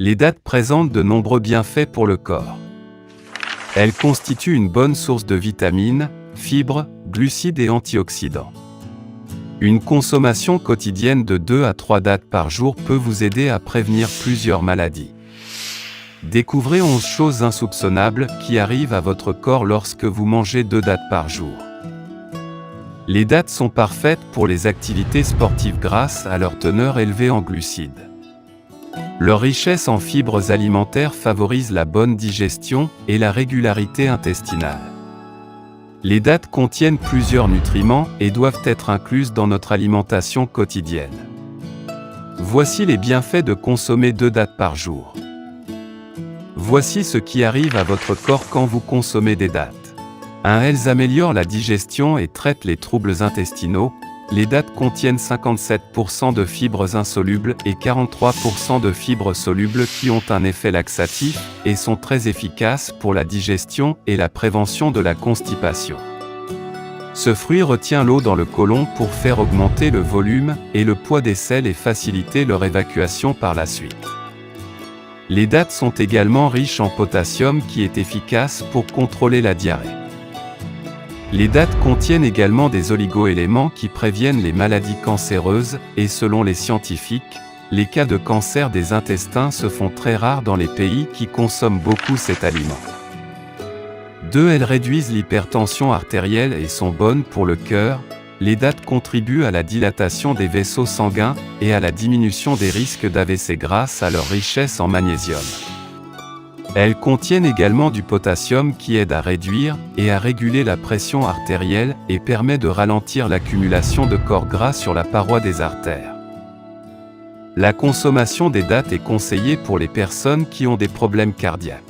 Les dattes présentent de nombreux bienfaits pour le corps. Elles constituent une bonne source de vitamines, fibres, glucides et antioxydants. Une consommation quotidienne de 2 à 3 dattes par jour peut vous aider à prévenir plusieurs maladies. Découvrez 11 choses insoupçonnables qui arrivent à votre corps lorsque vous mangez 2 dattes par jour. Les dattes sont parfaites pour les activités sportives grâce à leur teneur élevée en glucides. Leur richesse en fibres alimentaires favorise la bonne digestion et la régularité intestinale. Les dattes contiennent plusieurs nutriments et doivent être incluses dans notre alimentation quotidienne. Voici les bienfaits de consommer 2 dattes par jour. Voici ce qui arrive à votre corps quand vous consommez des dattes. 1. Elles améliorent la digestion et traitent les troubles intestinaux. Les dattes contiennent 57% de fibres insolubles et 43% de fibres solubles qui ont un effet laxatif et sont très efficaces pour la digestion et la prévention de la constipation. Ce fruit retient l'eau dans le côlon pour faire augmenter le volume et le poids des selles et faciliter leur évacuation par la suite. Les dattes sont également riches en potassium qui est efficace pour contrôler la diarrhée. Les dattes contiennent également des oligo-éléments qui préviennent les maladies cancéreuses et selon les scientifiques, les cas de cancer des intestins se font très rares dans les pays qui consomment beaucoup cet aliment. 2. Elles réduisent l'hypertension artérielle et sont bonnes pour le cœur. Les dattes contribuent à la dilatation des vaisseaux sanguins et à la diminution des risques d'AVC grâce à leur richesse en magnésium. Elles contiennent également du potassium qui aide à réduire et à réguler la pression artérielle et permet de ralentir l'accumulation de corps gras sur la paroi des artères. La consommation des dattes est conseillée pour les personnes qui ont des problèmes cardiaques.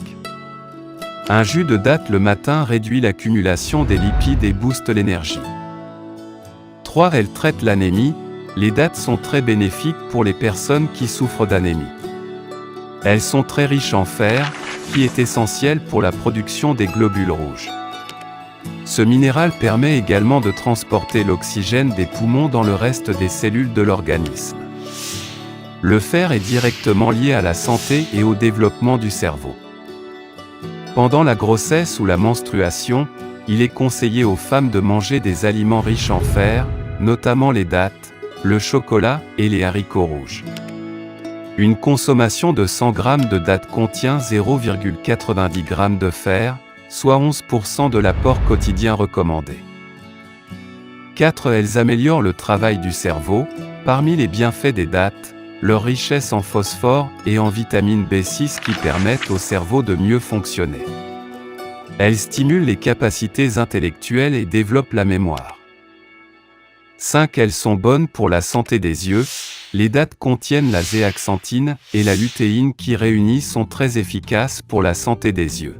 Un jus de dattes le matin réduit l'accumulation des lipides et booste l'énergie. 3. Elles traitent l'anémie. Les dattes sont très bénéfiques pour les personnes qui souffrent d'anémie. Elles sont très riches en fer, qui est essentiel pour la production des globules rouges. Ce minéral permet également de transporter l'oxygène des poumons dans le reste des cellules de l'organisme. Le fer est directement lié à la santé et au développement du cerveau. Pendant la grossesse ou la menstruation, il est conseillé aux femmes de manger des aliments riches en fer, notamment les dattes, le chocolat et les haricots rouges. Une consommation de 100 g de dattes contient 0,90 g de fer, soit 11% de l'apport quotidien recommandé. 4. Elles améliorent le travail du cerveau. Parmi les bienfaits des dattes, leur richesse en phosphore et en vitamine B6 qui permettent au cerveau de mieux fonctionner. Elles stimulent les capacités intellectuelles et développent la mémoire. 5. Elles sont bonnes pour la santé des yeux. Les dattes contiennent la zéaxanthine et la lutéine qui réunies sont très efficaces pour la santé des yeux.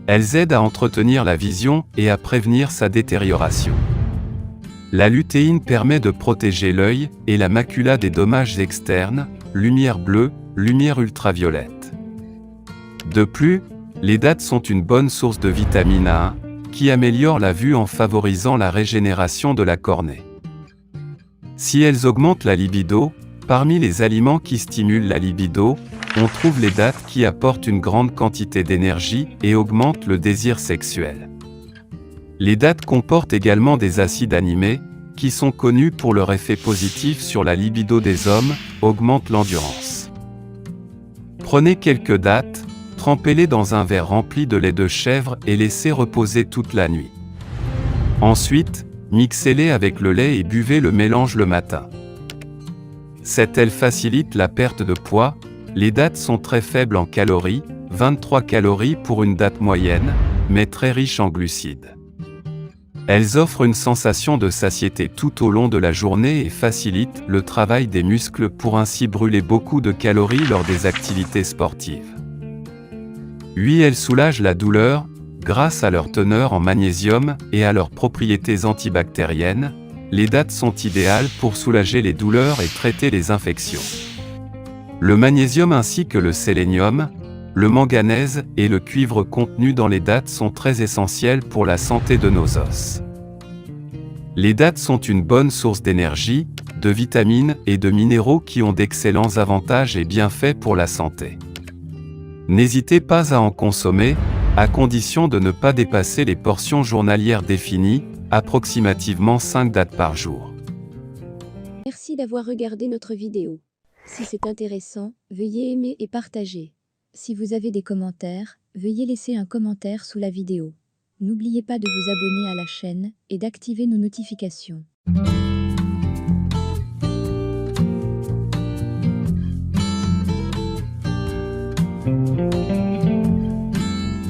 Elles aident à entretenir la vision et à prévenir sa détérioration. La lutéine permet de protéger l'œil et la macula des dommages externes, lumière bleue, lumière ultraviolette. De plus, les dattes sont une bonne source de vitamine A, qui améliore la vue en favorisant la régénération de la cornée. Si elles augmentent la libido, parmi les aliments qui stimulent la libido, on trouve les dattes qui apportent une grande quantité d'énergie et augmentent le désir sexuel. Les dattes comportent également des acides aminés, qui sont connus pour leur effet positif sur la libido des hommes, augmentent l'endurance. Prenez quelques dattes, trempez-les dans un verre rempli de lait de chèvre et laissez reposer toute la nuit. Ensuite, mixez-les avec le lait et buvez le mélange le matin. Cette aile facilite la perte de poids. Les dattes sont très faibles en calories, 23 calories pour une date moyenne, mais très riches en glucides. Elles offrent une sensation de satiété tout au long de la journée et facilitent le travail des muscles pour ainsi brûler beaucoup de calories lors des activités sportives. 8. Elles soulagent la douleur. Grâce à leur teneur en magnésium et à leurs propriétés antibactériennes, les dattes sont idéales pour soulager les douleurs et traiter les infections. Le magnésium ainsi que le sélénium, le manganèse et le cuivre contenus dans les dattes sont très essentiels pour la santé de nos os. Les dattes sont une bonne source d'énergie, de vitamines et de minéraux qui ont d'excellents avantages et bienfaits pour la santé. N'hésitez pas à en consommer, à condition de ne pas dépasser les portions journalières définies, approximativement 5 dattes par jour. Merci d'avoir regardé notre vidéo. Si c'est intéressant, veuillez aimer et partager. Si vous avez des commentaires, veuillez laisser un commentaire sous la vidéo. N'oubliez pas de vous abonner à la chaîne et d'activer nos notifications.